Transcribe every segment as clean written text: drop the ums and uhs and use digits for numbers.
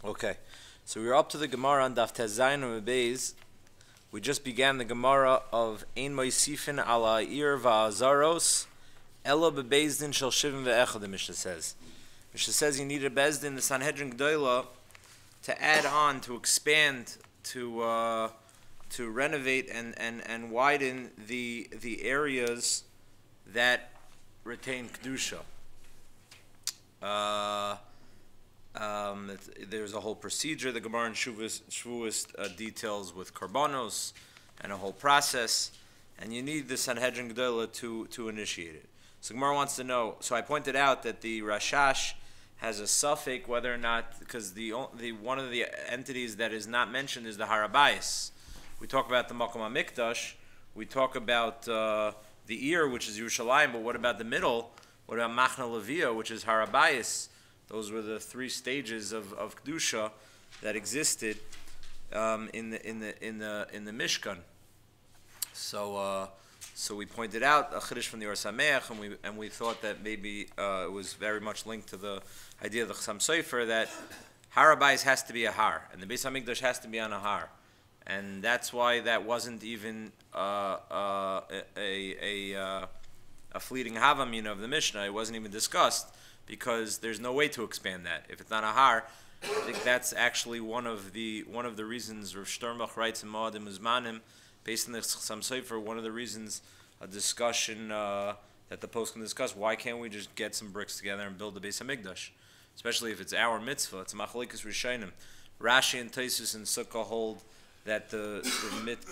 Okay, so we're up to the Gemara on Daf Tezayin Beis. We just began the Gemara of Ein Moisifin ala Ir va'azaros Ela bebezdin shel shivim ve'echad. The Mishnah says. Mishnah says you need a bezdin, the Sanhedrin Gdoila, to add on, to expand, to renovate and widen the areas that retain kedusha. There's a whole procedure. The Gemara in Shavuos details with karbanos and a whole process, and you need the Sanhedrin Gdoila to initiate it. So Gemara wants to know. So I pointed out that the Rashash has a suffix whether or not, because the one of the entities that is not mentioned is the Harabayis. We talk about the Chinush HaMikdash. We talk about the ear, which is Yerushalayim, but what about the middle? What about Machna Levia, which is Harabayis? Those were the three stages of kedusha that existed in the Mishkan. So we pointed out a chiddush from the Or Sameach, and we thought that maybe it was very much linked to the idea of the Chassam Sofer that Harabayis has to be a har, and the Beis HaMikdash has to be on a har, and that's why that wasn't even a fleeting havamin of the Mishnah. It wasn't even discussed, because there's no way to expand that. If it's not a har, I think that's actually one of the reasons Rav Sternbach writes in Ma'adim Uzmanim, based on the Chassam Sofer, one of the reasons, a discussion that the post can discuss, why can't we just get some bricks together and build the Beis HaMikdash? Especially if it's our mitzvah, it's a Machalikas Rishonim. Rashi and Taisus and Sukkah hold that the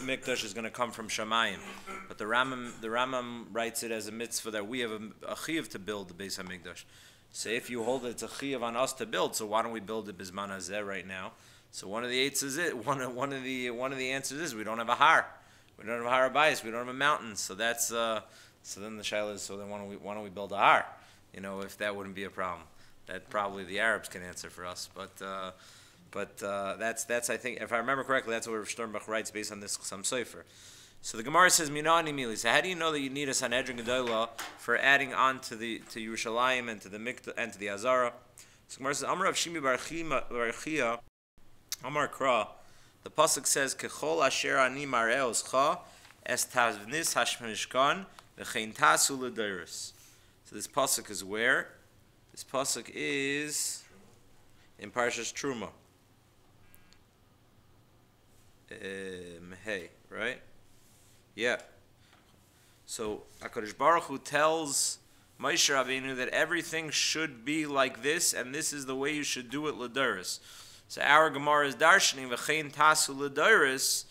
Mikdash is going to come from Shamayim. But the Rambam writes it as a mitzvah that we have a chiyuv to build the Beis HaMikdash. So if you hold that it's a chiyuv on us to build, so why don't we build it Bizman Hazeh right now? So one of the answers is we don't have a har. We don't have a Harabayis. We don't have a mountain. So that's so then the shaila is, so then why don't we build a har? You know, if that wouldn't be a problem, that probably the Arabs can answer for us. But that's I think, if I remember correctly, that's what Rav Sternbach writes based on this Chassam Sofer. So the Gemara says Minani Mili. So how do you know that you need a Sanhedrin Gdoila for adding on to Yerushalayim and to the Mikdash and to the Azara? So Gemara says Amar Rav Shimi bar Chia Amar Kra. The pasuk says Kechol asher ani mareos cha es tavnis hashmishkan v'chein tasu l'deiros. So this pasuk is where? This pasuk is in Parshas Truma. Hey, right? Yeah. So HaKadosh Baruch Hu tells Moshe Rabbeinu that everything should be like this, and this is the way you should do it l'deiros. So our Gemara is darshaning v'chein tasu l'deiros,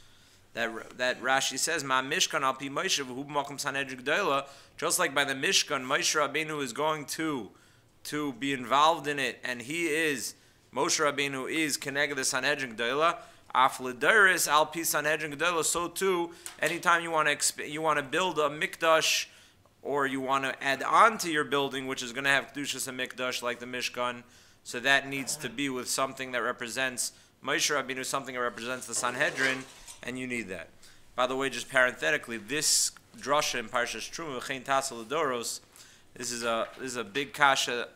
that Rashi says Ma Mishkan al pi Moshe v'hu b'makom Sanhedrin Gdoila. Just like by the Mishkan, Moshe Rabbeinu is going to be involved in it, and Moshe Rabbeinu is keneged the Sanhedrin Gdoila. Af l'deiros al pi Sanhedrin Gdoila. So too, anytime you want to build a mikdash, or you want to add on to your building, which is going to have kedushas and mikdash like the Mishkan, so that needs to be with something that represents Moshe Rabbeinu, something that represents the Sanhedrin, and you need that. By the way, just parenthetically, this drasha in Parshas Truma, v'chein tasu l'doros, this is a big kasha.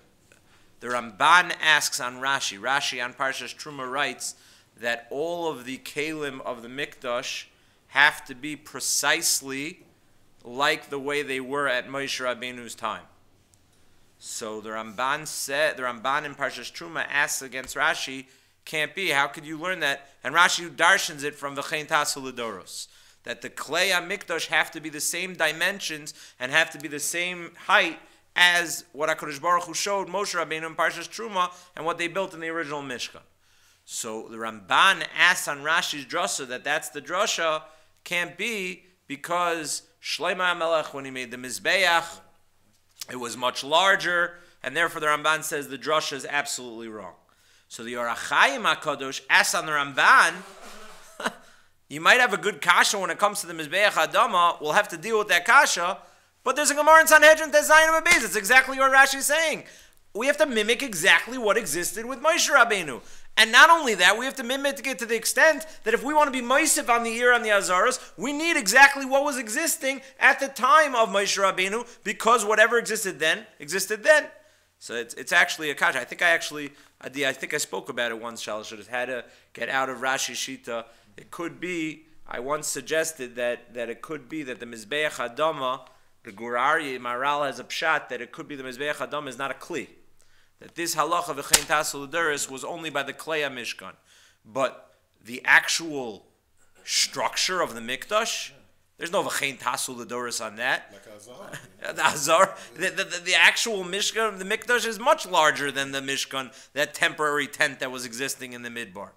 The Ramban asks on Rashi. Rashi on Parshas Truma writes that all of the kelim of the Mikdash have to be precisely like the way they were at Moshe Rabbeinu's time. So the Ramban in Parshas Truma asks against Rashi, can't be. How could you learn that? And Rashi darshans it from v'chein tasu l'doros, that the klei HaMikdash have to be the same dimensions and have to be the same height as what HaKadosh Baruch Hu showed Moshe Rabbeinu in Parshas Truma and what they built in the original Mishkan. So the Ramban asks on Rashi's drasha that's the drasha, can't be, because Shlomo HaMelech, when he made the Mizbeach, it was much larger, and therefore the Ramban says the drasha is absolutely wrong. So the Or HaChaim HaKadosh asks on the Ramban, you might have a good kasha when it comes to the Mizbeach Adama, we'll have to deal with that kasha, but there's a Gemara in Sanhedrin Tezayin Beis. It's exactly what Rashi is saying. We have to mimic exactly what existed with Moshe Rabbeinu. And not only that, we have to mimic it to the extent that if we want to be Moisif on the year on the Azaras, we need exactly what was existing at the time of Moshe Rabbeinu, because whatever existed then, existed then. So it's actually a kasha. I think I spoke about it once. Shalosh should have had to get out of Rashi Shita. It could be. I once suggested that it could be that the Mizbeach Adama, the Gurari Maral has a pshat that it could be the Mizbeach Adama is not a kli. That this halacha v'chein tasul l'doros was only by the klei mishkan, but the actual structure of the mikdash, there's no v'chein tasul l'doros on that. Like The Azar, the actual mishkan of the mikdash is much larger than the mishkan, that temporary tent that was existing in the midbar.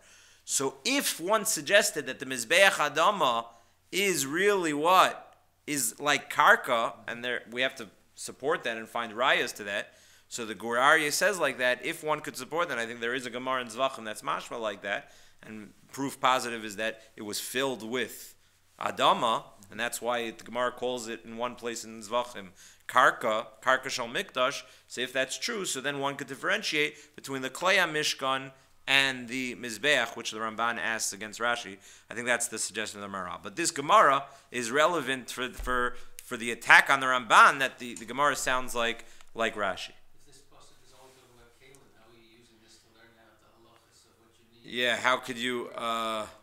So if one suggested that the Mizbeach Adama is really what is like karka, and there we have to support that and find rayas to that. So the Gur Aryeh says like that. If one could support that, I think there is a Gemara in Zvachim that's mashma like that, and proof positive is that it was filled with Adama, and that's why the Gemara calls it in one place in Zvachim karka shal mikdash. So if that's true, so then one could differentiate between the Klei Mishkan and the Mizbeach, which the Ramban asks against Rashi. I think that's the suggestion of the Maral. But this Gemara is relevant for the attack on the Ramban, that the Gemara sounds like Rashi. This pasuk is only talking about Kalim. How are you using this to learn out the halachas of what you need? Yeah, how could you,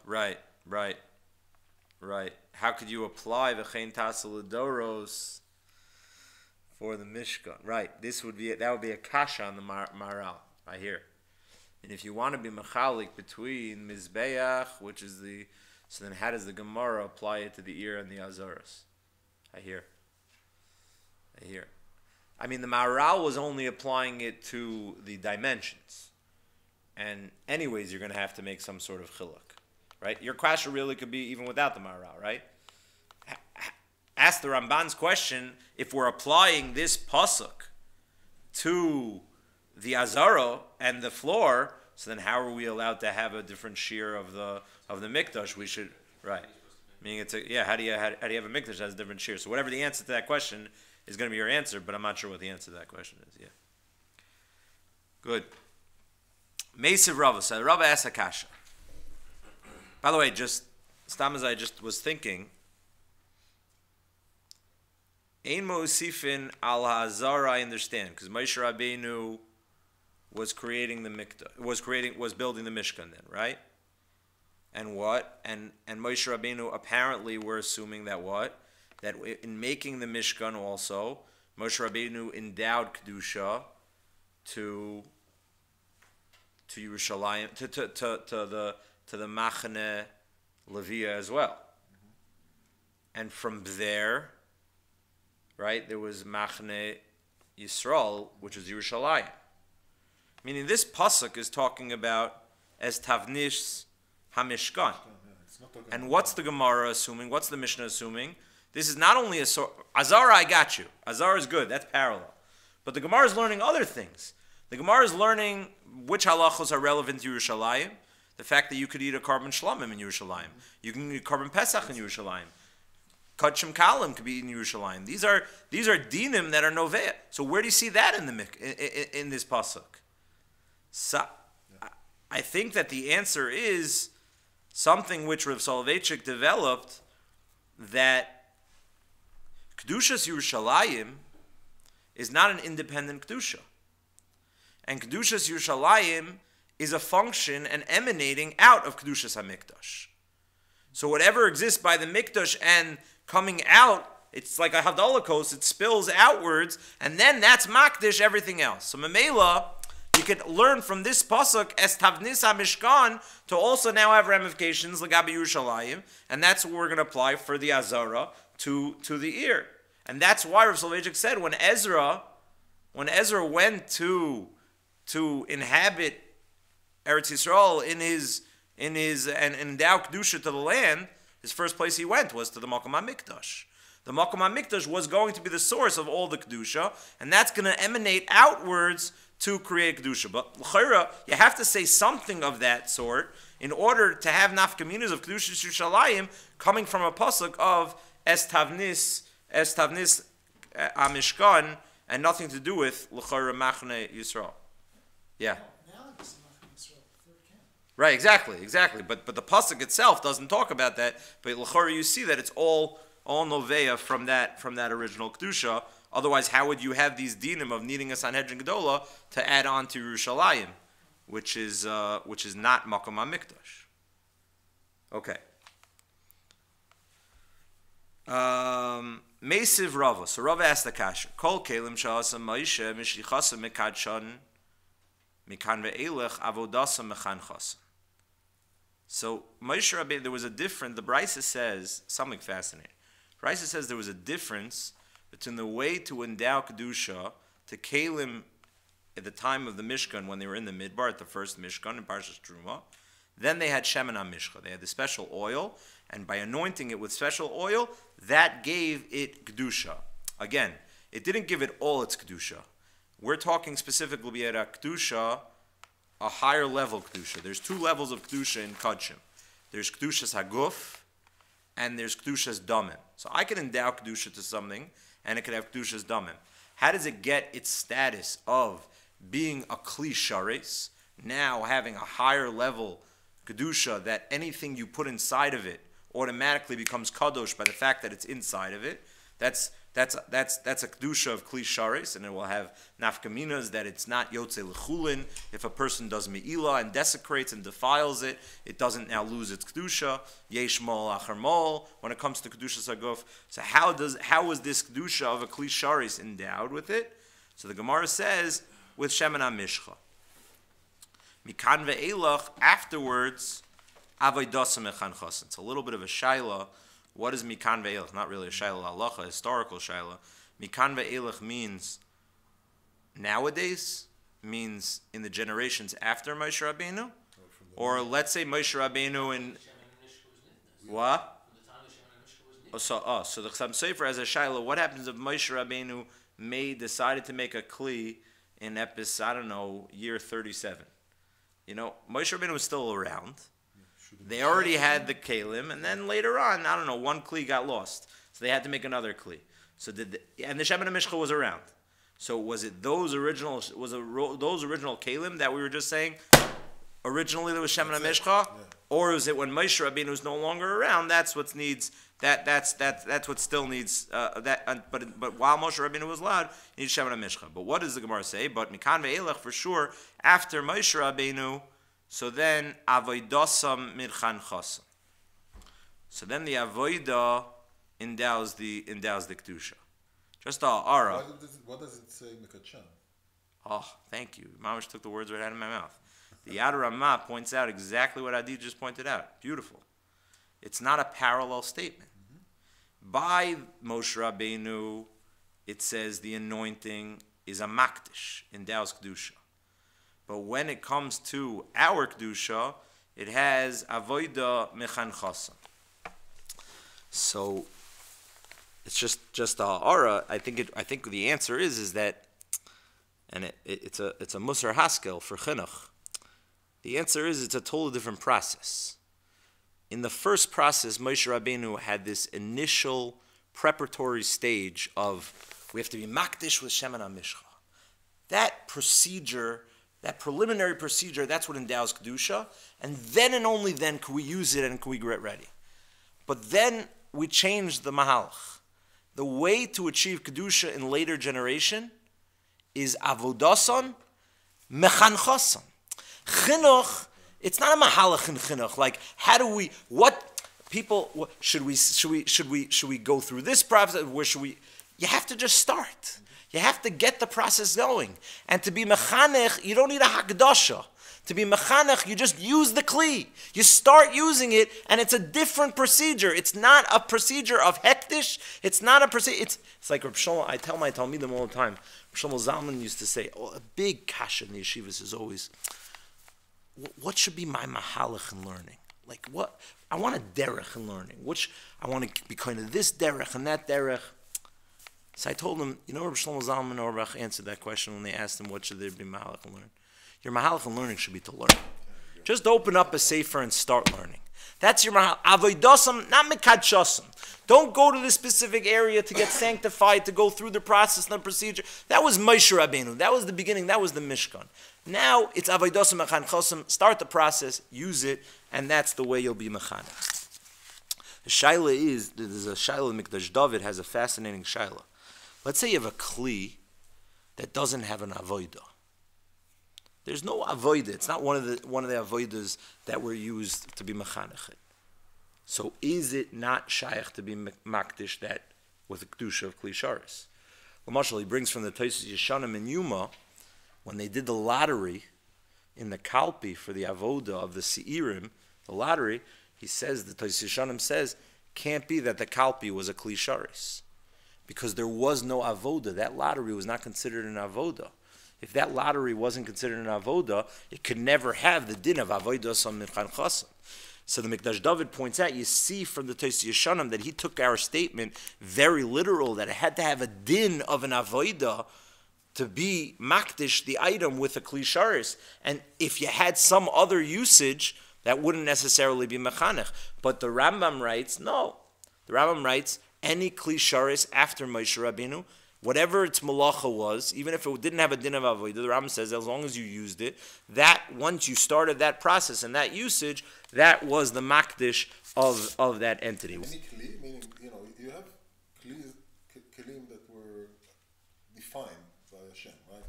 right. How could you apply v'chein tasel l'doros for the Mishkan? Right, that would be a kasha on the Maral, right here. And if you want to be mechalik between Mizbeach, which is so then how does the Gemara apply it to the ear and the Azaras? I hear. I mean, the Maharal was only applying it to the dimensions. And anyways, you're going to have to make some sort of chiluk, right? Your kasha really could be even without the Maharal, right? Ask the Ramban's question, if we're applying this pasuk to the Azara and the floor, so then how are we allowed to have a different shear of the mikdash? We should, right? Meaning how do you have a mikdash that has a different shear? So whatever the answer to that question is going to be your answer, but I'm not sure what the answer to that question is. Yeah. Good. Meisiv Rava. So Rava asks a kasha. By the way, just as I just was thinking, Ein Mosifin al Hazara, I understand, because Moshe Rabbeinu was creating the mikdash, was building the Mishkan then, right? And what? And Moshe Rabbeinu apparently we're assuming that what? That in making the Mishkan also, Moshe Rabbeinu endowed kedusha to Yerushalayim, to the Machane Leviah as well. Mm-hmm. And from there, right, there was Machane Yisrael, which is Yerushalayim. Meaning this pasuk is talking about as Tavnis HaMishkan. And what's the Gemara assuming? What's the Mishnah assuming? This is not only Azara, I got you. Azara is good, that's parallel. But the Gemara is learning other things. The Gemara is learning which halachos are relevant to Yerushalayim. The fact that you could eat a carbon shlamim in Yerushalayim. You can eat carbon pesach in Yerushalayim. Kachim kalim could be in Yerushalayim. These are dinim that are novea. So where do you see that in this pasuk? So, I think that the answer is something which Rav Soloveitchik developed, that Kedushas Yerushalayim is not an independent Kedusha. And Kedushas Yerushalayim is a function and emanating out of Kedushas HaMikdash. So whatever exists by the Mikdash and coming out, it's like a Holocaust, it spills outwards, and then that's Makdish everything else. So Mamela, you could learn from this pasuk as Tavnis HaMishkan to also now have ramifications like Abi Yerushalayim, and that's what we're going to apply for the Azara to the ear. And that's why Rav Soloveitchik said when Ezra went to inhabit Eretz Yisrael in his and endow kedusha to the land, his first place he went was to the Makom HaMikdash. The Makom HaMikdash was going to be the source of all the kedusha, and that's going to emanate outwards to create kedusha. But l'chayra, you have to say something of that sort in order to have nafkaminas of kedusha Yerushalayim coming from a pasuk of es tavnis amishkan, and nothing to do with l'chayra machne Yisrael. Yeah. Right, exactly. But the pasuk itself doesn't talk about that. But l'chayra, you see that it's all novea from that original kedusha Otherwise, how would you have these dinim of needing a Sanhedrin Gedola to add on to Yerushalayim, which is not Makom HaMikdash? Okay. Mesiv Rava. So Rava asked the kasha. Kol kelim sha'asa Moshe mishlichasa mekadshan mikan ve'elech avodasa mechanchasa. So Moshe Rabbeinu, there was a difference. The Brisa says something fascinating. Brisa says there was a difference between the way to endow kedusha to kelim at the time of the Mishkan when they were in the Midbar at the first Mishkan in Parshas Truma. Then they had Shemen HaMishcha. They had the special oil, and by anointing it with special oil, that gave it Kedusha. Again, it didn't give it all its Kedusha. We're talking specifically at a Kedusha, a higher level Kedusha. There's two levels of Kedusha in Kodshim. There's Kedushas Haguf, and there's Kedushas Damim. So I can endow Kedusha to something, and it could have Kedushas Damim. How does it get its status of being a Kli Shares, now having a higher level Kedusha, that anything you put inside of it automatically becomes kadosh by the fact that it's inside of it? That's a kedusha of kli shares, and it will have nafkaminas that it's not yotze lechulin. If a person does me'ilah and desecrates and defiles it, it doesn't now lose its kedusha. Yesh mol achar mol. When it comes to kedusha saguf, so how is this kedusha of a kli shares endowed with it? So the Gemara says with shemen hamishcha. Mikan ve'elach, afterwards, avodas mechanchas. It's a little bit of a shaila. What is mikan ve'elach? Not really a shaila halacha, a historical shaila. Mikan ve'elach means nowadays, means in the generations after Moshe Rabbeinu, or let's say Moshe Rabbeinu in what? So the Chassam Sofer has a shaila. What happens if Moshe Rabbeinu decided to make a kli in Epis, I don't know, year 37? Moshe Rabbeinu was still around. They already had the Kalim, and then later on, I don't know, one Kli got lost. So they had to make another Kli. And the Shemen HaMishcha was around. So was it those original Kalim that we were just saying, originally there was Shemen HaMishcha? Yeah. Or is it when Moshe Rabbeinu is no longer around, that's what needs, that's what still needs, but while Moshe Rabbeinu was allowed, you need Shemen HaMishcha. But what does the Gemara say? But Mikan ve'elech, for sure, after Moshe Rabbeinu, so then avoidasam mirchanchasam. So then the avoida endows the kedusha. Just ara. What does it say mikachan? Oh, thank you. Mamash took the words right out of my mouth. The Yad Ramah points out exactly what Adi just pointed out. Beautiful. It's not a parallel statement. Mm-hmm. By Moshe Rabbeinu, it says the anointing is a makdish, endows kedusha. But when it comes to our kedusha, it has avoida mechanchasa. So it's just a aura. I think the answer is that, and it's a musar haskel for chinuch. The answer is it's a totally different process. In the first process, Moshe Rabbeinu had this initial preparatory stage of we have to be makdish with Shemen HaMishcha. That procedure, that preliminary procedure, that's what endows Kedusha, and then and only then can we use it and can we get ready. But then we changed the mahalach. The way to achieve Kedusha in later generation is avodason mechanchason. Chinuch, it's not a mahalach in chinuch. Like, how do we? Should we go through this process? Where should we? You have to just start. You have to get the process going. And to be mechanech, you don't need a hakdasha. To be mechanech, you just use the kli. You start using it, and it's a different procedure. It's not a procedure of hektish. It's not a procedure. It's like Reb Shlomo. I tell my talmidim all the time. Reb Shlomo Zalman used to say, a big kasha in the yeshivas is always, what should be my mahalach in learning? Like what? I want a derech in learning. I want to be kind of this derech and that derech. So I told him, Reb Shlomo Zalman Auerbach answered that question when they asked him what should there be mahalach in learning. Your mahalach in learning should be to learn. Just open up a sefer and start learning. That's your mahalach. Avoidosam, not mekadshosam. Don't go to this specific area to get sanctified, to go through the process and the procedure. That was Moshe Rabbeinu. That was the beginning. That was the Mishkan. Now it's avoidosam mechanchosim. Start the process, use it, and that's the way you'll be mechanech. The shaila is, there's a shaila Mikdash David has a fascinating shaila. Let's say you have a kli that doesn't have an avoida. There's no avoida. It's not one of the avoidas that were used to be mechanech. So is it not shaykh to be makdish that with the kedusha of kli sharis? Lamashal, he brings from the Tosfos Yeshanim and Yuma, when they did the lottery in the Kalpi for the avoda of the Seirim, the lottery, he says, the Tosfos Yeshanim says, can't be that the Kalpi was a kli sharis. Because there was no avoda. That lottery was not considered an avoda. If that lottery wasn't considered an avoda, it could never have the din of avoda some mimchan chasam. So the Mikdash David points out, you see from the Tosfos Yeshanim that he took our statement very literal, that it had to have a din of an avoda to be makdish the item with a kli sharis. And if you had some other usage, that wouldn't necessarily be mechanech. But the Rambam writes, no. The Rambam writes, any kli sharis after Moshe Rabbeinu, whatever its malacha was, even if it didn't have a din of avodah, the Rambam says, as long as you used it, that once you started that process and that usage, that was the makdish of that entity. Any kli, meaning, you have kelim that were defined by Hashem, right?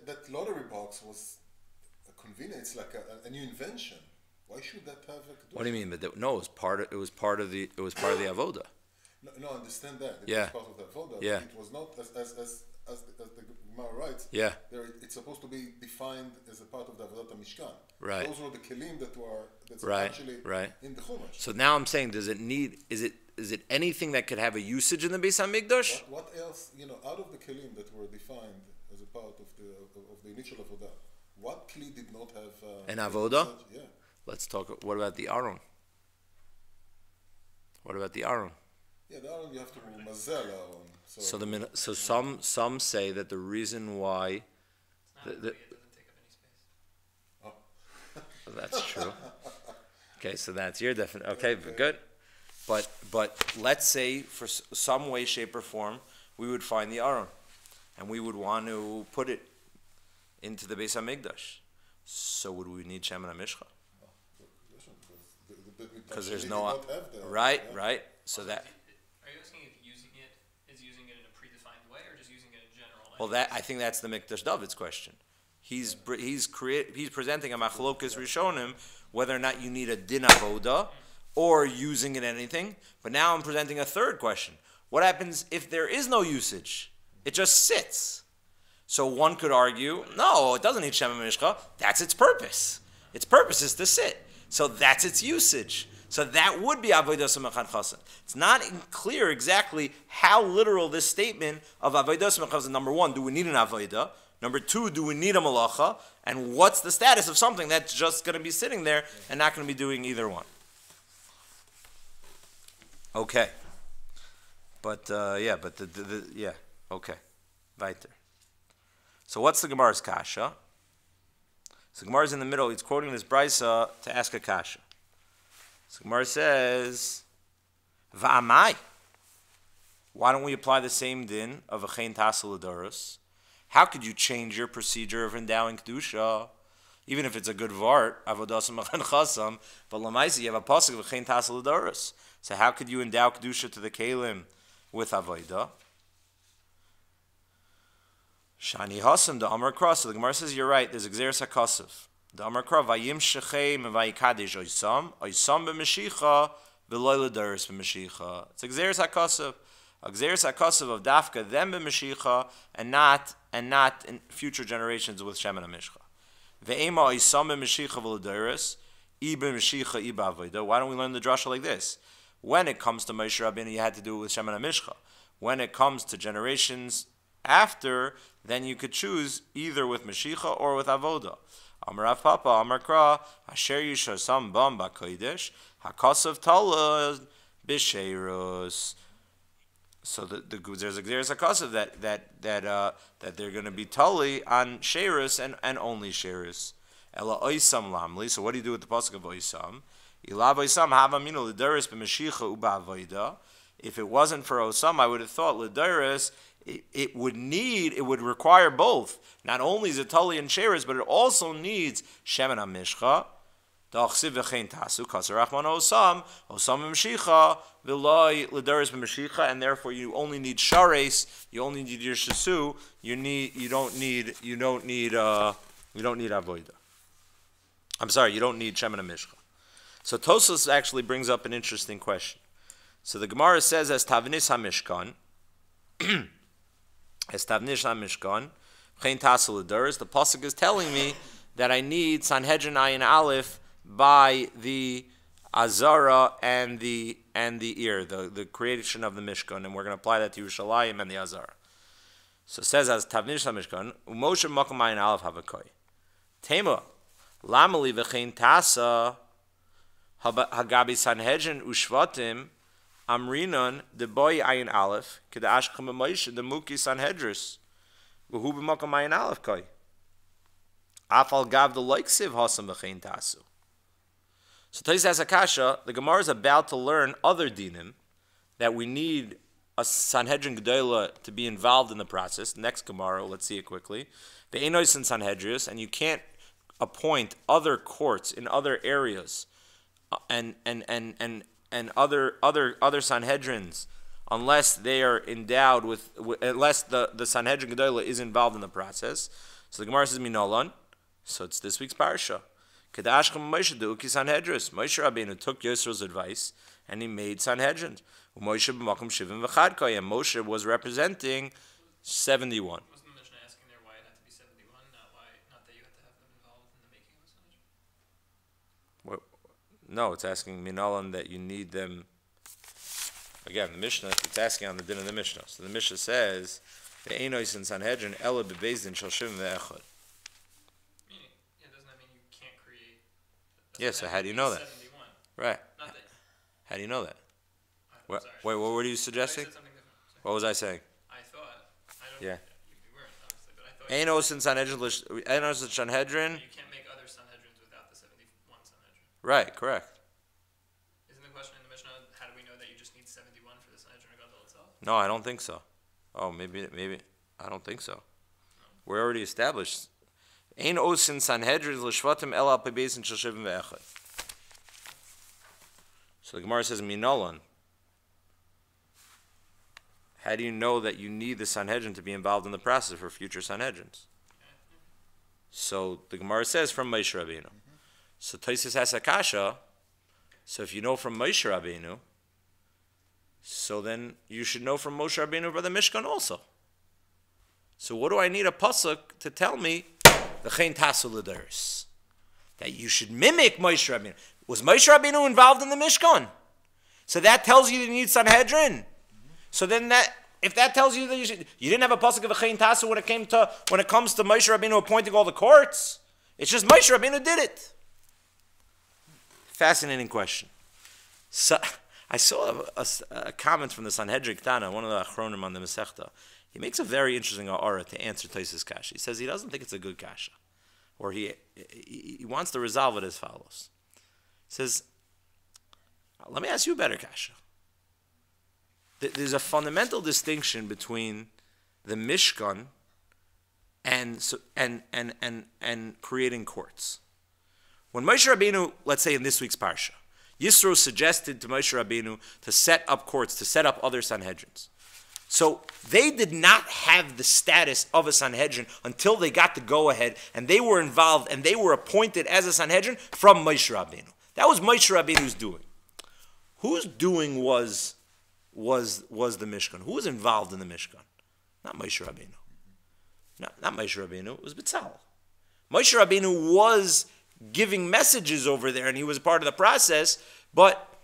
That lottery box was a convenience, it's like a new invention. Why should that have a kedusha? What do you mean? But no, it was part of the avodah. No, I understand that. It Yeah. was part of the avodah. Yeah. It was not as the Gemara writes. Yeah. It's supposed to be defined as a part of the avodah mishkan. Right. Those were the kelim that's Right. actually Right. in the chumash. So now I'm saying, is it anything that could have a usage in the Beis HaMikdash? What else? Out of the kelim that were defined as a part of the initial avodah, what kli did not have An avodah? Yeah. Let's talk. What about the Aron? What about the Aron? Yeah, the Aron you have to mazel Aron. So some say that the reason why It doesn't take up any space. that's true. Okay, so that's your definition. Okay, good. But let's say for some way, shape, or form, we would find the Aron, and we would want to put it into the Beis HaMikdash. So would we need Shemen HaMishcha? Because there's no right. So that. Are you asking if using it is using it in a predefined way or just using it in general? Well, I think that's the Mikdash David's question. He's presenting a machlokas rishonim whether or not you need a din avoda or using it in anything. But now I'm presenting a third question: what happens if there is no usage? It just sits. So one could argue, no, it doesn't need Shemen Mishcha. That's its purpose. Its purpose is to sit. So that's its usage. So that would be avodas mechan chasen. It's not clear exactly how literal this statement of avodas mechan chasen. Number one, do we need an avodah? Number two, do we need a malacha? And what's the status of something that's just going to be sitting there and not going to be doing either one? Okay. But okay. Weiter. So what's the Gemara's kasha? So Gemara's in the middle. He's quoting this brisa to ask a kasha. So Gemara says, "Va'amai." Why don't we apply the same din of a chen tasel l'doros? How could you change your procedure of endowing kedusha, even if it's a good vart avodas mechan chasam? But lamaisa, you have a pasuk of a chen tasel l'doros. So how could you endow kedusha to the kelim with avodah? Shani Hasam, the Amar Kra. So the Gemara says, you're right, there's Gzeres HaKasav. The Amar Kra, Vayim Shechem and Vayikadesh Oisam b'Meshicha, V'loy L'Daris b'Meshicha. It's a Gzeres HaKasav. A Gzeres HaKasav of Dafka, them b'Meshicha, and not in future generations with Shemen HaMishcha. Ve'ema Oisam b'Meshicha V'L'Daris, I b'Meshicha, I b'Avodah. Why don't we learn the drasha like this? When it comes to Moshe Rabbeinu, you had to do it with Shemen HaMishcha. When it comes to generations after, then you could choose either with Mashicha or with Avoda. Amar Rav Papa, Amar Kra, Asher Yishasam Bam B'Kodesh, Hakasav Talad B'Sheirus. So there's a Gzeres HaKasav that they're going to be Tali on Sheirus and only Sheirus. Ela Oisam Lamli. So what do you do with the pasuk of Oisam? Ilav Oisam Hava Minu L'Daris B'Mashicha Uba Avoda. If it wasn't for Osam, I would have thought L'Daris, it would require both. Not only is it Tali and Sheres, but it also needs Shemen HaMishcha Da'achsiv v'chein tasu kasar rachman osam m'mshicha v'loi l'daris b'mshicha, and therefore you only need shares. You only need your shasu. You don't need avoida. I'm sorry, you don't need shemen mishcha. So Tosfos actually brings up an interesting question. So the Gemara says, as tavnis hamishkan, chein tasu l'daris. The pasuk is telling me that I need Sanhedrin Ayin Aleph by the Azara and the ear, the creation of the Mishkan, and we're going to apply that to Yerushalayim and the Azara. So it says as Tavnish HaMishkan, Umoshe Makom Ayin Aleph Havakoi. Tema, Lamali V'chein Tasa, Hagabi Sanhedrin Ushvatim, Amrinon, the boy Ayin Aleph, Keda Ashkam Moshe, the Muki Sanhedris, V'hu B'makom Ayin Aleph Koi. Afal Gav the Leiksiv Hasam V'chein Tasu. So Tais has a kasha, the Gemara is about to learn other dinim, that we need a Sanhedrin Gedola to be involved in the process. Next Gemara, let's see it quickly. The Einois and Sanhedrius, and you can't appoint other courts in other areas and other Sanhedrins unless they are endowed with unless the Sanhedrin Gedola is involved in the process. So the Gemara says Minolan. So it's this week's parsha. Kedashchem Moshe Duki Sanhedris. Moshe Rabbeinu took Yisro's advice and he made Sanhedrin. Moshe b'makom shivim v'chadkoi, and Moshe was representing 71. Wasn't the Mishnah asking there why it had to be 71, not that you had to have them involved in the making of a Sanhedrin? No, it's asking Minalan that you need them. Again, the Mishnah, it's asking on the din of the Mishnah. So the Mishnah says, the Einois in Sanhedrin, Ela bebezdin shel shivim ve'echad. Yes, so how do you know that? 71. Right. Not that. How do you know that? I'm Wait, sorry. what were you suggesting? I said something different. Sorry. What was I saying? I thought. Yeah. You weren't, obviously, but I thought. Enos and Sanhedrin, Enos and Sanhedrin. You can't make other Sanhedrins without the 71 Sanhedrin. Right, correct. Isn't the question in the Mishnah, how do we know that you just need 71 for the Sanhedrin Gadol itself? No, I don't think so. Oh, maybe. I don't think so. We're already established. Ein osin Sanhedrin l'shvatim el al pebesin shel shivim ve'echad. So the Gemara says Minolan. How do you know that you need the Sanhedrin to be involved in the process for future Sanhedrins? So the Gemara says from Moshe Rabbeinu. So Tosfos has a kasha. So if you know from Moshe Rabbeinu, so then you should know from Moshe Rabbeinu by the Mishkan also. So what do I need a pasuk to tell me? V'chein tasu l'daris, that you should mimic Moshe Rabbeinu. Was Moshe Rabbeinu involved in the Mishkan? So that tells you need Sanhedrin. So then if that tells you that you didn't have a pasuk of v'chein tasu when it comes to Moshe Rabbeinu appointing all the courts. It's just Moshe Rabbeinu did it. Fascinating question. So I saw a comment from the Sanhedrin Ktana, one of the Achronim on the Masechta. He makes a very interesting aura to answer Tosfos' kasha. He says he doesn't think it's a good kasha, or he wants to resolve it as follows. He says, let me ask you a better kasha. There's a fundamental distinction between the Mishkan and creating courts. When Moshe Rabbeinu, let's say in this week's parsha, Yisro suggested to Moshe Rabbeinu to set up courts, to set up other Sanhedrins. So they did not have the status of a Sanhedrin until they got the go-ahead, and they were involved, and they were appointed as a Sanhedrin from Moshe Rabbeinu. That was Moshe Rabbeinu's doing. Whose doing was the Mishkan? Who was involved in the Mishkan? Not Moshe Rabbeinu. Not Moshe Rabbeinu. It was B'Tzalel. Moshe Rabbeinu was giving messages over there, and he was part of the process, but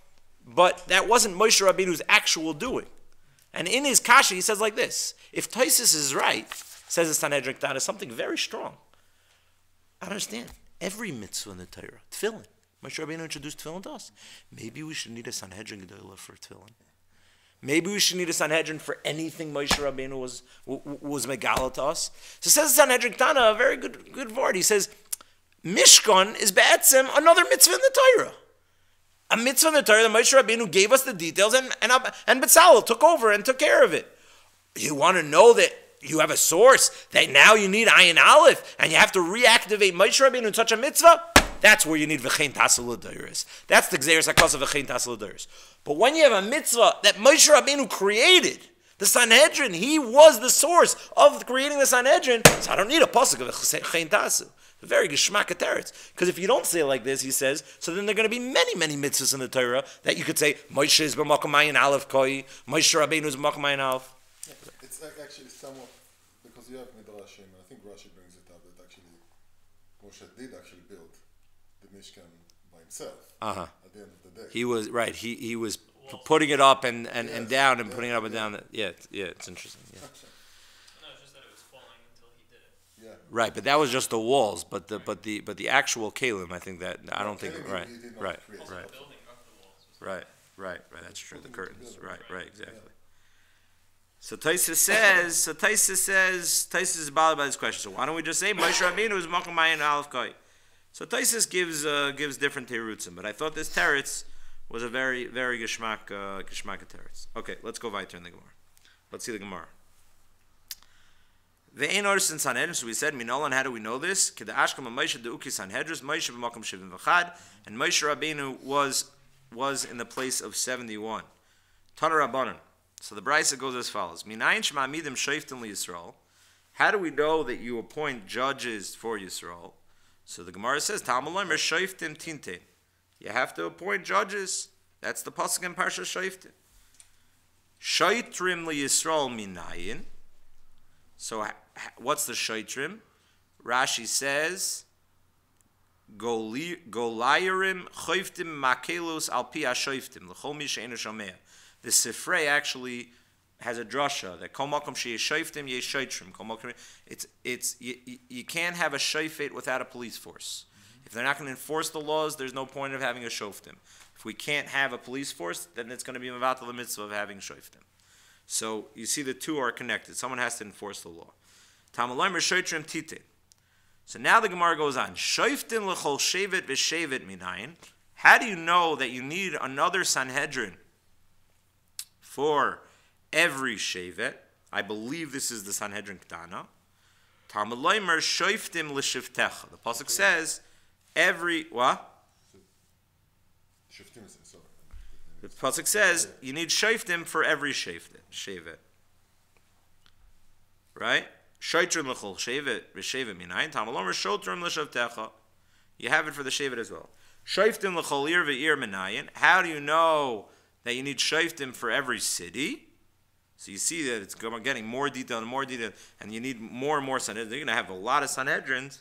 that wasn't Moshe Rabbeinu's actual doing. And in his kasha, he says like this: if Tosfos is right, says the Sanhedrin Ktana, something very strong. I understand. Every mitzvah in the Torah, tefillin. Moshe Rabbeinu introduced tefillin to us. Maybe we should need a Sanhedrin Gedolah for tefillin. Maybe we should need a Sanhedrin for anything Moshe Rabbeinu was megala to us. So says the Sanhedrin Ktana, a very good word. He says, Mishkan is ba'etzem another mitzvah in the Torah. A mitzvah in the Torah that Moshe Rabbeinu gave us the details, and B'Tzalel took over and took care of it. You want to know that you have a source that now you need Ayin Aleph and you have to reactivate Moshe Rabbeinu in such a mitzvah? that's where you need v'chein tasel l'deiros. That's the gzeres hakos of v'chein tasel l'deiros. But when you have a mitzvah that Moshe Rabbeinu created, the Sanhedrin, he was the source of creating the Sanhedrin, so I don't need a pasuk of v'chein tasel. Very geschmack teretz. Because if you don't say it like this, he says, so then there are going to be many, many mitzvahs in the Torah that you could say, Moshe is b'makom ayin aleph koi, Moshe Rabbeinu is b'makom ayin aleph. Yeah, it's actually somewhat, because you have Midrashim, and I think Rashi brings it up, that actually Moshe did actually build the Mishkan by himself at the end of the day. He was, right, he was putting it up and down and putting it up and down. Yeah, it's interesting. Yeah. Right, but that was just the walls. But the actual kalim, I think that I don't think right. That's true. The curtains, right, exactly. So Taisa says is bothered by this question. So why don't we just say Moshe Rabbeinu is Makom Ayin Aleph Kai? So Taisa gives different terutzim, but I thought this teretz was a very geschmack teretz. Okay, let's go weiter in the Gemara. Let's see the Gemara. The Ein Oris in Sanhedrin, so we said, Minolan, how do we know this? Kida Ashkam Moshe Deuki Sanhedrin, Moshe b'makom 71, and Moshe Rabbeinu was in the place of 71. Tana Rabbanan. So the Brisa goes as follows: Minayin shma'amidim shoftim liYisrael. How do we know that you appoint judges for Yisrael? So the Gemara says, Talmud Lomer shoftim tintein. You have to appoint judges. That's the pasuk in Parsha Shoftim. Shoitrim liYisrael minayin. So what's the shoitrim? Rashi says, Golayerim choiftim makelos al pi ha-shoiftim l'chol mi she'enu shomea. The Sifrei actually has a drasha that kol makom she'yesh shoiftim yesh shoitrim. You can't have a shofet without a police force. If they're not going to enforce the laws, there's no point of having a shoftim. If we can't have a police force, then it's going to be mevatel the mitzvah of having shoftim. So you see the two are connected. Someone has to enforce the law. Tamalaymer shoitrim tite. So now the Gemara goes on. Shoiftin l'chol shevet v'shevet minayin. How do you know that you need another Sanhedrin for every shevet? I believe this is the Sanhedrin Ketana. Tamalaymer shoiftim l'shivtecha. The pasuk says every what? The pasuk says you need shoftim for every shevet. Right? Shoitrim l'chol shevet v'shevet minayin. Tamalomer shotrim l'shavtecha. You have it for the shevet as well. Shoftim l'chol ir v'ir minayin. How do you know that you need shoftim for every city? So you see that it's getting more detail, and you need more and more Sanhedrin. You're going to have a lot of Sanhedrins.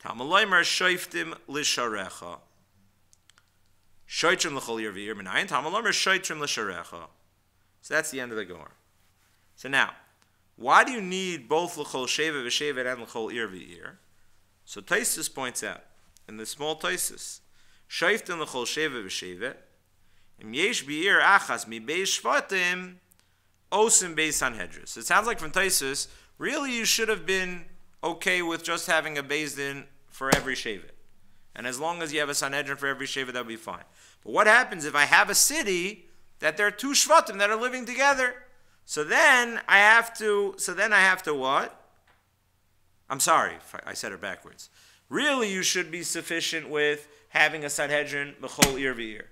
Tamalomer shoftim l'sharecha. Shoitrim l'chol ir v'ir minayin. Tamalomer shoitrim l'sharecha. So that's the end of the Gemara. So now, why do you need both l'chol shevet v'shevet and l'chol ir v'ir? So Taisus points out in the small Taisus, shoiftim l'chol shevet v'shevet, im yesh b'ir achas mi beis shvatim osim beis Sanhedrin. So it sounds like from Taisus, really you should have been okay with just having a beis din for every shevet. And as long as you have a Sanhedrin for every shevet, that would be fine. But what happens if I have a city that there are two shvatim that are living together? So then I have to what? I'm sorry, I said it backwards. Really, you should be sufficient with having a Sanhedrin b'chol ir v'ir.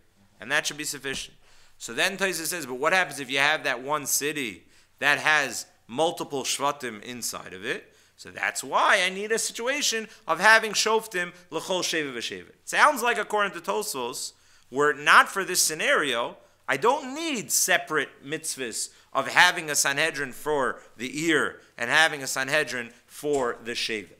And that should be sufficient. So then Taisa says, but what happens if you have that one city that has multiple shvatim inside of it? So that's why I need a situation of having shoftim l'chol shevet v'shevet. Sounds like, according to Tosfos, were it not for this scenario, I don't need separate mitzvahs of having a Sanhedrin for the ear and having a Sanhedrin for the shevet.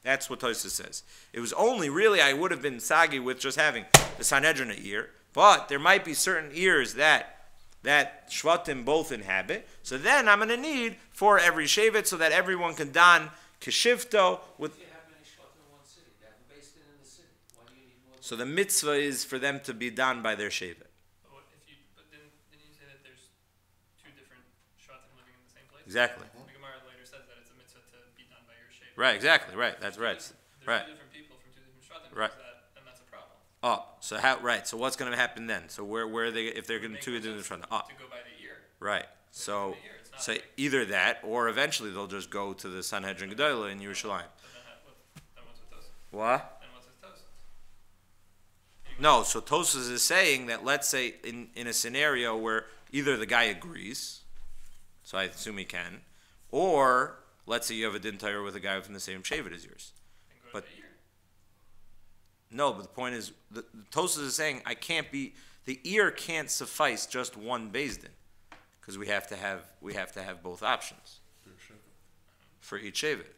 That's what Tosfos says. It was only really I would have been sagi with just having the Sanhedrin a ear, but there might be certain ears that shvatim both inhabit. So then I'm going to need for every shevet so that everyone can don keshivto with. If you have many shvatim in one city, they have a beis din in the city. Why do you need more? So the mitzvah is for them to be done by their shevet. Exactly. The Gemara later says that it's a mitzvah to be done by your shevet. Right, exactly, right. That's right. There's right. two different people from two different shvatim. Right. And that's a problem. Oh, so how? Right. So what's going to happen then? So where are they if they're going to two different shvatim? Oh. To go by the ear. Right. So either that, or eventually they'll just go to the Sanhedrin Gedolah in Yerushalayim. Then what's with those? What? And what's with those? No, so Tosfos is saying that let's say in a scenario where either the guy agrees, so I assume he can, or let's say you have a din Torah with a guy from the same shevet as yours. But no, but the point is, the Tosfos is saying the ear can't suffice just one beis din, because we have to have both options for each shevet.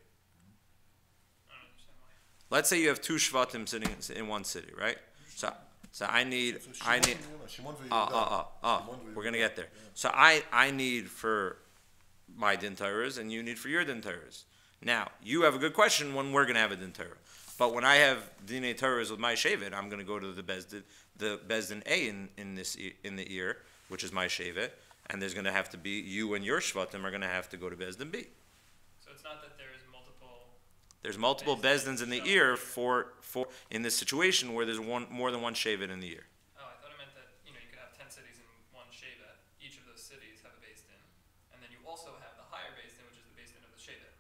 Let's say you have two shvatim sitting in one city, right? So I need. We're gonna get there. So I need for my din Torahs, and you need for your din Torahs. Now you have a good question when we're gonna have a din Torah. But when I have dinei Torahs with my shevet, I'm gonna go to the bezdin A in the ear, which is my shevet, and there's gonna have to be you and your shvatim are gonna have to go to bezdin B. So it's not that there's multiple bezdins in the ear for in this situation where there's more than one shevet in the ear. Oh, I thought it meant that you could have 10 cities in one shevet. Each of those cities have a beis din, and then you also have the higher beis din, which is the beis din of the shevet.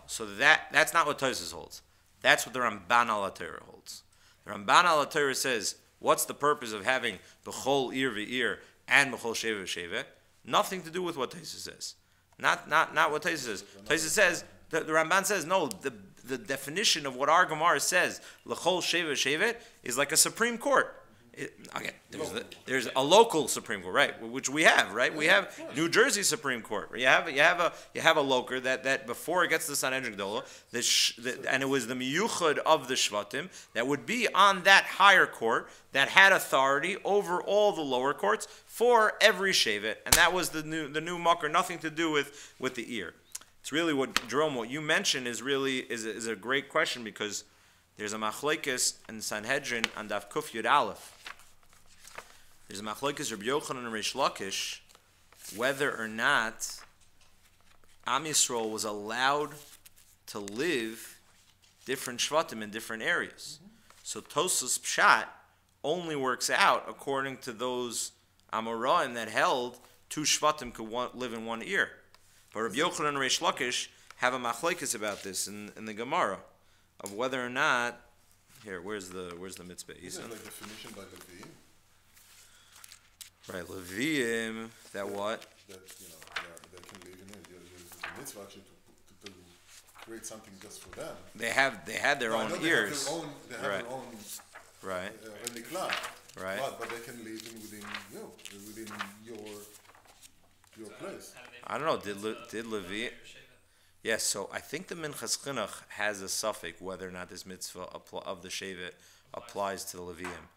So that's not what Tosfos holds. That's what the Ramban al Torah holds. The Ramban al Torah says, what's the purpose of having b'chol ear v'ear and b'chol shevet v'shevet? Nothing to do with what Tosfos says. Not what Tosfos says. Tosfos says the Ramban says no. The definition of what our Gemara says, l'chol shevet shevet, is like a Supreme Court. There's a local Supreme Court, right? Which we have, right? We have New Jersey Supreme Court. You have a local that before it gets to the Sanhedrin Gedolah, and it was the miyuchad of the shvatim that would be on that higher court that had authority over all the lower courts for every shevet, and that was the new mucker, nothing to do with the ear. It's really what you mentioned is a great question, because there's a machlekes in Sanhedrin on Daf Kuf Yud Aleph. There's a machlekes Rabbi Yochanan and Reish Lakish whether or not Am Yisrael was allowed to live different shvatim in different areas. So Tosfos Pshat only works out according to those Amoraim that held two shvatim could live in one ear. But Rabbi Yochanan and Reish Lakish have a machlekes about this in the Gemara of whether or not. Here, where's the mitzvah? Isn't it like definition by Leviim? Right, Leviim. That what? That they can live in it. The mitzvah actually to create something just for them. They had their own ears. They have their own. Right. Right. But they can live within your place. I don't know. Did Levi? Yes. So I think the Minchas Chinuch has a suffix whether or not this mitzvah of the shevet applies to the Leviim,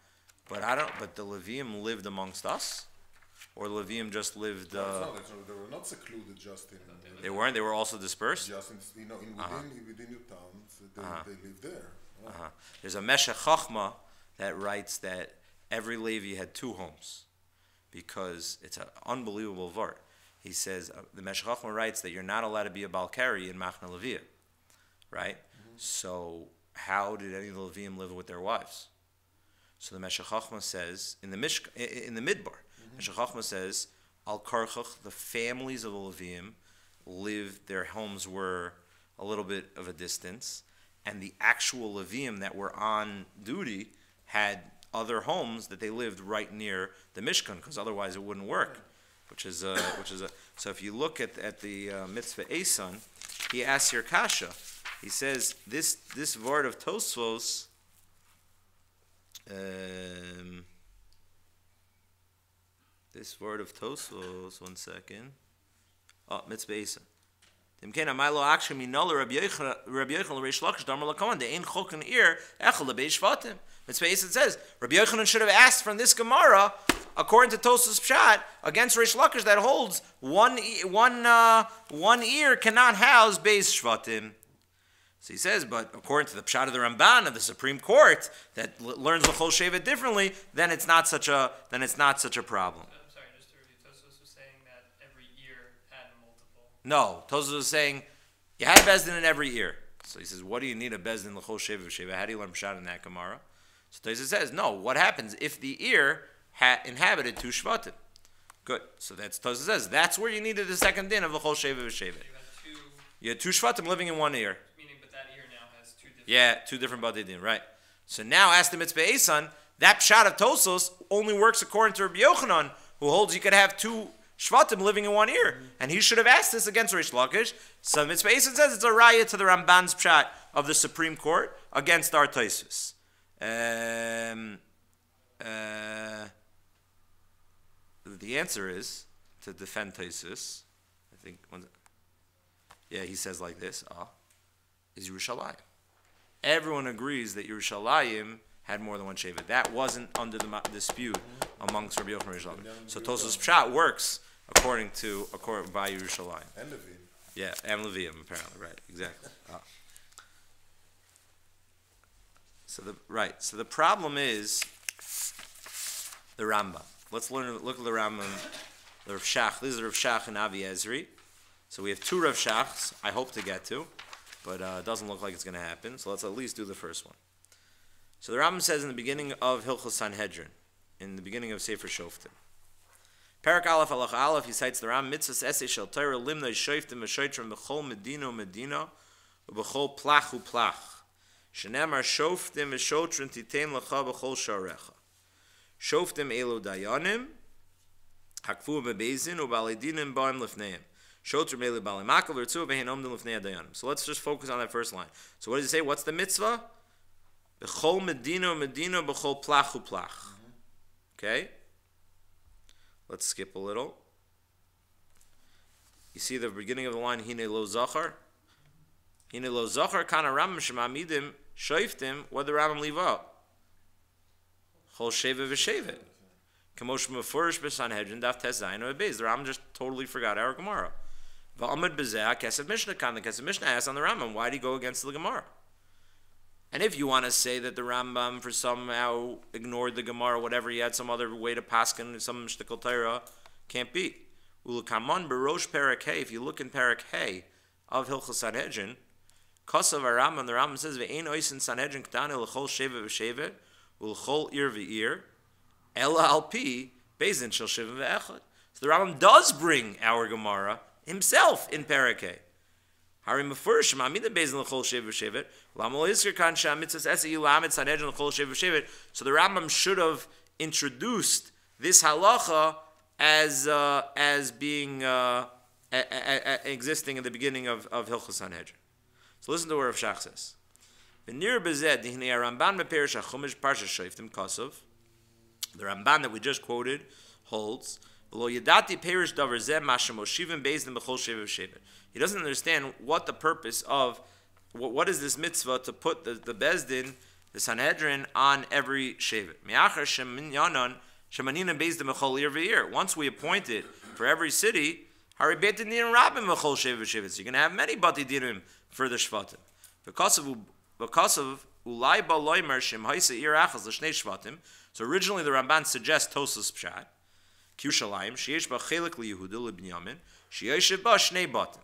but I don't. But the Leviim lived amongst us, or Leviim just lived. They were not secluded just in. They weren't. They were also dispersed. Just within your towns, they lived there. Right. There's a Meshech Chachma that writes that every Levi had two homes, because it's an unbelievable vart. He says, the Meshech Chachma writes that you're not allowed to be a Balkari in Machna Leviyah, right? Mm-hmm. So how did any of the Leviim live with their wives? So the Meshech Chachma says, in the Midbar, Meshech Chachma says, Al Karchach, the families of the Leviim lived, their homes were a little bit of a distance, and the actual Leviim that were on duty had other homes that they lived right near the Mishkan, because otherwise it wouldn't work. Which is so if you look at the mitzvah Eson, he asks your kasha. He says this word of Tosfos. This word of Tosfos. 1 second. Mitzvah Eson. Mitzvah Eson says Rabbi Yochanan should have asked from this Gemara, according to Tosfos Pshat, against Reish Lakish that holds one ear cannot house beis shvatim. So he says, but according to the Pshat of the Ramban of the Supreme Court that learns the whole shevet differently, then it's not such a problem. I'm sorry, just to review, Tosfos was saying that every ear had multiple. No, Tosfos was saying you had a bezdin in every ear. So he says, what do you need a bezdin l'chol shevet v'sheva? How do you learn Pshat in that Gemara? So Tosfos says, no. What happens if the ear inhabited two shvatim? Good. So that's Tosfos says that's where you needed the second din of l'chol shevet v'sheva. You had two shvatim living in one ear. Meaning, but that ear now has two different. Yeah, two different badi din, right? So now, ask the mitzvah Eson. That pshat of Tosos only works according to Rabbi Yochanan, who holds you could have two Shvatim living in one ear. And he should have asked this against Rish Lakish. So Mitzvah Eisen says it's a raya to the Ramban's pshat of the Supreme Court against our Tosos. The answer is to defend Tosos. I think, he says like this, is Yerushalayim. Everyone agrees that Yerushalayim had more than one Shevet. That wasn't under the dispute amongst Rabbi Yochanan and Rish Lakish. So Tosos pshat works according by Yerushalayim. And Levim. Yeah, and Levium, apparently, right, exactly. So the problem is the Rambam. Let's look at the Rambam, the Rav Shach. This is Rav Shach and Avi Ezri. So we have two Rav Shachs I hope to get to, but it doesn't look like it's going to happen. So let's at least do the first one. So the Rambam says in the beginning of Hilchos Sanhedrin, in the beginning of Sefer Shoftim, Parak Aleph Alach Aleph, he cites the Rambam, Mitzvahs Esei Shel Torah Limnoi Shoftim V'Shoitrim B'chol Medina U'B'chol Plach U'Plach Shenemar Shoftim V'Shotrim Titein L'cha B'chol Sharecha Shoftim Elo Dayanim Hakfu B'Beizin U'Baledinim Ba'im Lefneim Shotrim Elo Ba'im Makav V'Rtzu V'Hein Omdim Lefnei Dayanim. So let's just focus on that first line. So what does it say? What's the mitzvah? B'chol Medina B'chol Plach U'Plach. Okay? Let's skip a little. You see the beginning of the line, Hine lo zachar? Hine lo zachar kana Rambam shemamidim shoiftim, what did the Rambam leave out? Chol sheva v'shevet. Kamosh mefurish b'Sanhedrin daf tes zayin obeis. The Rambam just totally forgot our Gemara. V'amad b'zeh kesef Mishnah kan. The kesef Mishnah asked on the Rambam, why did he go against the Gemara? And if you want to say that the Rambam for somehow ignored the Gemara, whatever, he had some other way to paskin, some shtikal Torah, can't be. Ulukamon berosh parak hey. If you look in parak hey of Hilchos Sanhedrin, Kosav Rambam, the Rambam says ve'ein oisin Sanhedrin k'tane l'chol sheva v'shevet u'l'chol ir v'ir ela alpi bezin shel sheva v'echad. So the Rambam does bring our Gemara himself in parak hey. So the Rambam should have introduced this halacha as being existing in the beginning of Hilchos Sanhedrin. So listen to what Rav Shach says. The Ramban that we just quoted holds. He doesn't understand what the purpose of, what is this mitzvah to put the Bezdin, the Sanhedrin, on every Shevet. Once we appointed for every city, so you're going to have many Bati Dinim for the Shvatim. Because of Ulai Baloimer Shem Haisa Ir Achaz L'Shnei Shvatim, so originally the Ramban suggests Tosas Pshat, Kishalayim, Sheyesh Ba Chelik Liyehuda Libnyamin, Sheyesh Ba Shnei Batim.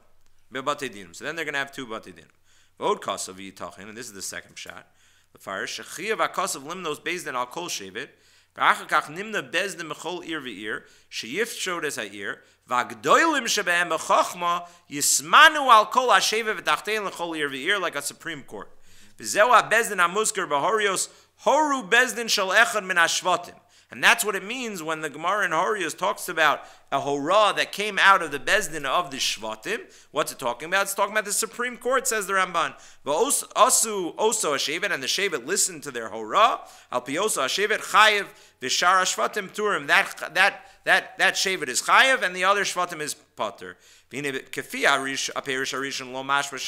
So then they're going to have two Bati Dinim. Vod Kasav Yitachin, and this is the second shot. The fire Shechiyav HaKasav Limnos Bezdin Al Kol Shevet, V'achakach Nimna Bezdin Mechol Ir V'ir, Sheyif Shodes HaIr, V'agdoilim Shebehem B'chachma, Yismanu Al Kol HaShevet V'tachtein L'chol Ir V'ir, like a Supreme Court. V'zeu HaBezdin HaMuzker B'horios, Horu Bezdin Shal Echad Min HaShvatim. And that's what it means when the Gemara in Horios talks about a hora that came out of the Bezdin of the Shvatim. What's it talking about? It's talking about the Supreme Court, says the Ramban. Asu oso hashevet, and the shevet listened to their hora. Al pi oso hashevet chayev v'shara shvatim turim. That shevet is chayev, and the other shvatim is pater. Kefi aperish arishon lo mashma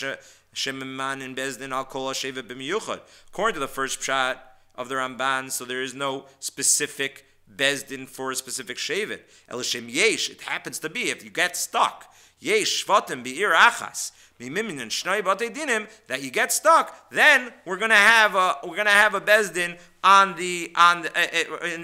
shemiman in Bezdin al kol hashevet b'miyuchad. According to the first pshat of the Ramban, so there is no specific Bezdin for a specific Shevet. Elishem Yesh, it happens to be, if you get stuck, Yesh Shvatim Be'ir Achas, Mimimin and Shnoi Batei Dinim, that you get stuck, then we're gonna have a Bezdin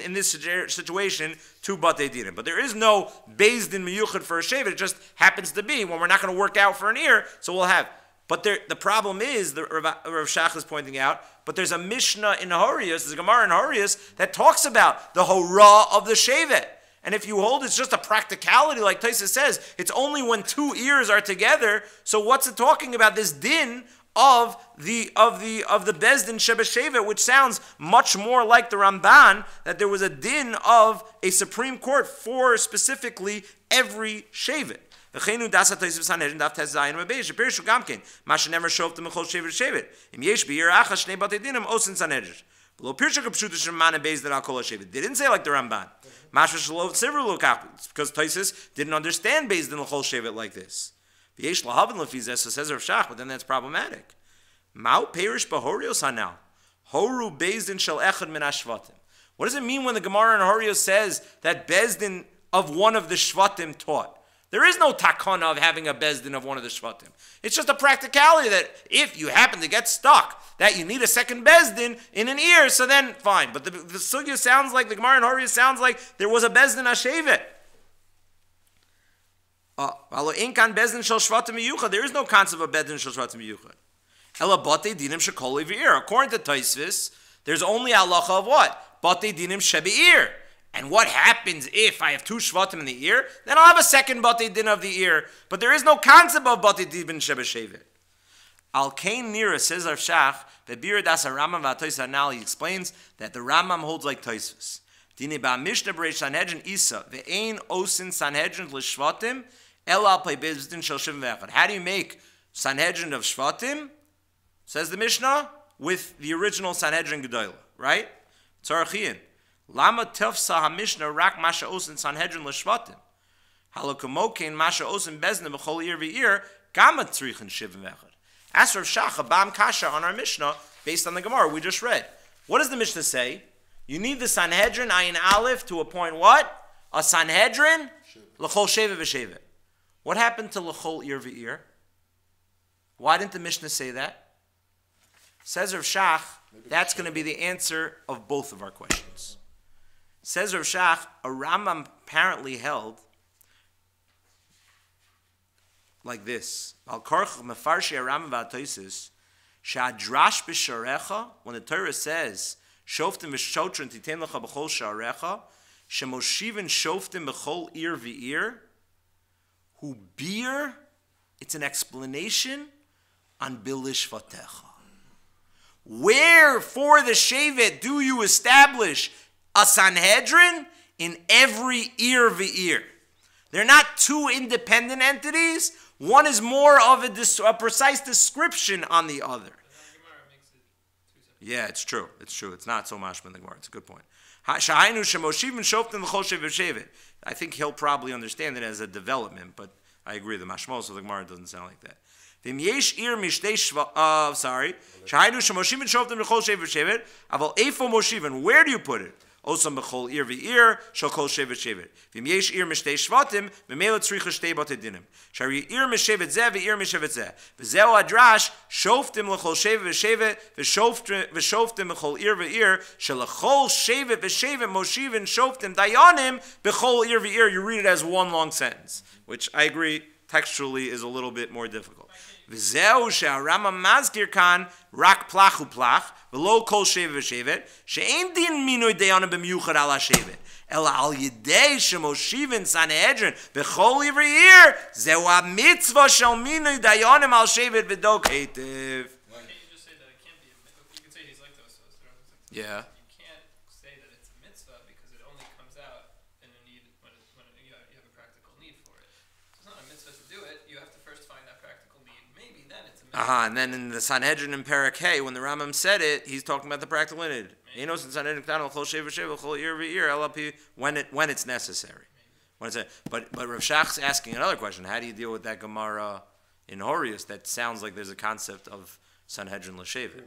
in this situation, two Batei Dinim. But there is no Bezdin Miyuchad for a Shevet, it just happens to be when we're not gonna work out for an ear, so we'll have. But the problem is, the Rav Shach is pointing out, but there's a Mishnah in Horios, there's a Gemara in Horios that talks about the hora of the Shevet. And if you hold it's just a practicality, like Taisa says, it's only when two ears are together. So what's it talking about? This din of the Bezdin Shebeshevet, which sounds much more like the Ramban, that there was a din of a Supreme Court for specifically every Shevet. V'cheinu dasa Tosfos Sanhedrin daf tes zayin mebeish. Pirshu gamkin. Masha never shoftem mechol shevet shevet. Im yesh b'ir achas shnei batei dinim osin Sanhedrin. Below pirshu kapshuta sheman and beis al kol shevet. They didn't say like the Ramban. Masha shalov tzivru lokach, because Tosfos didn't understand beis din l'chol shevet like this. V'yesh lahavin lefizeh, so says Rav Shach, but then that's problematic. Ma'u perish b'horios hanal. Horu beis din shel echad min hashvatim. What does it mean when the Gemara in Horios says that beis din of one of the shvatim taught? There is no takana of having a bezdin of one of the shvatim. It's just a practicality that if you happen to get stuck, that you need a second bezdin in an ear, so then fine. But the sugya sounds like, the Gemara in Horius sounds like there was a bezdin hashevet. There is no concept of bezdin shel shvatim miyuchad. Ela batei dinim shekol levi'ir. According to Tosfos, there's only halacha of what? Batei dinim shebe'ir. And what happens if I have two shvatim in the ear? Then I'll have a second batei din of the ear. But there is no concept of batei din shebeshevet. Al Kain Nira says Rav Shach, Bebir das Rambam v'Tosfos Anal, he explains that the Rambam holds like Tosfos. Dini ba Mishnah b'Reish Sanhedrin Isa ve'ein osin Sanhedrin l'shvatim el al pei bezdin shel shivim ve'echad. How do you make Sanhedrin of shvatim? Says the Mishnah with the original Sanhedrin Gedolah, right? Tzarachiyin. Lama tefsa ha-Mishnah rak masha osin Sanhedrin l'shvatim. Halokamokein masha osin bezdin b'chol ir v'ir gama tzrichin shivim ve'echad. Ask Rav Shach a bam kasha on our Mishnah based on the Gemara we just read. What does the Mishnah say? You need the Sanhedrin ayin aleph to appoint what? A Sanhedrin l'chol shevet v'shevet. What happened to l'chol ir v'ir? Why didn't the Mishnah say that? Says Rav Shach, that's going to be the answer of both of our questions. Says Rav Shach, a Rambam apparently held like this. Al karch mefarshi Rambam v'Tosfos she'adrash b'sharecha, when the Torah says shoftim v'shotrin titen lecha b'chol sharecha shemoshivin shoftim b'chol ir v'ir hu bir, it's an explanation on bilish vatecha. Where for the shevet do you establish a Sanhedrin? In every ear v'ear. They're not two independent entities. One is more of a precise description on the other. Yeah, it's true. It's true. It's not so mashma in the Gemara. It's a good point. I think he'll probably understand it as a development, but I agree. The mashmos of the Gemara doesn't sound like that. Where do you put it? Osam b'chol ir v'ir shal kol shevet shevet. V'im yesh ir mishtei shvatim v'mela tzricha shtei batei dinim. Shari ir mishevet zeh v'ir mishevet zeh. V'zeu adrash shoftim l'chol shevet v'shevet v'shoftim b'chol ir v'ir shal l'chol shevet v'shevet moshivin shoftim dayanim b'chol ir v'ir. You read it as one long sentence, which I agree textually is a little bit more difficult. V'zeu she'arama mazkir kan rak plach uplach v'lo kol shevet v'shevet she'ein din minoi dayanim b'miyuchad al ha'shevet ela al yidei shemoshivin Sanhedrin b'chol ivri ir zeu ha-mitzvah shel minoi dayanim al shevet v'do ketiv. Can't you just say that it can't be you could say he's like those. Yeah. You can't say that it's a mitzvah because it only comes out in a need when you have a practical need for it. So it's not a mitzvah to do it. You have to first find that practical need. Maybe then it's a mitzvah. And then in the Sanhedrin in Parak Hey, when the Rambam said it, he's talking about the practical need. When it's necessary. But Rav Shach's asking another question. How do you deal with that Gemara in Horius that sounds like there's a concept of Sanhedrin l'shevet?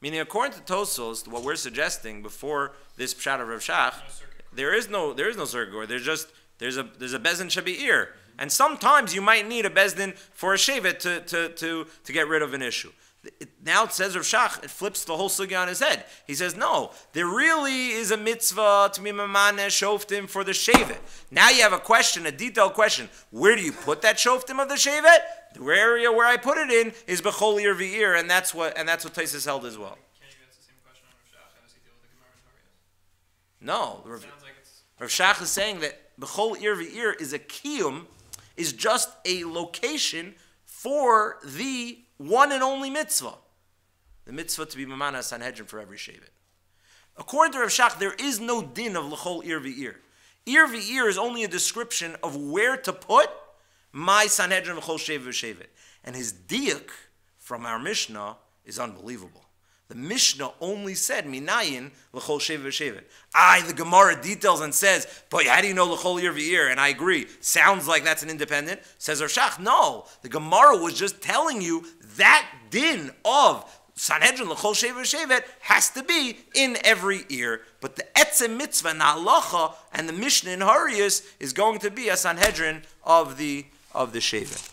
Meaning, according to Tosfos, what we're suggesting before this pshat of Rav Shach, there is no circuit court. There's a bezdin shabi'ir. And sometimes you might need a bezdin for a shevet to get rid of an issue. Now it says Rav Shach, it flips the whole sugya on his head. He says, no, there really is a mitzvah to be mamaneh shoftim for the shevet. Now you have a question, a detailed question. Where do you put that shoftim of the shevet? The area where I put it in is b'chol ir v'ir, and that's what Tosfos held as well. Can't you answer the same question on Rav Shach? How does he deal with the Gemara in Horius? No, Sounds like it's Rav Shach is saying that b'chol ir v'ir is a kiyum, is just a location for the one and only mitzvah. The mitzvah to be Mamana Sanhedrin for every Shevet. According to Rav Shach, there is no din of L'chol Ir V'ir. Ir V'ir is only a description of where to put my Sanhedrin L'chol Shevet V'Shevet. And his diuk from our Mishnah is unbelievable. The Mishnah only said Minayin L'chol Shevet V'Shevet. The Gemara details and says, but how do you know L'chol Ir V'ir? And I agree. Sounds like that's an independent. Says Rav Shach, no. The Gemara was just telling you that din of Sanhedrin L'chol Shevet V'Shevet has to be in every ear. But the Etzem Mitzvah and Halacha and the Mishnah in Harius is going to be a Sanhedrin of the Shevet.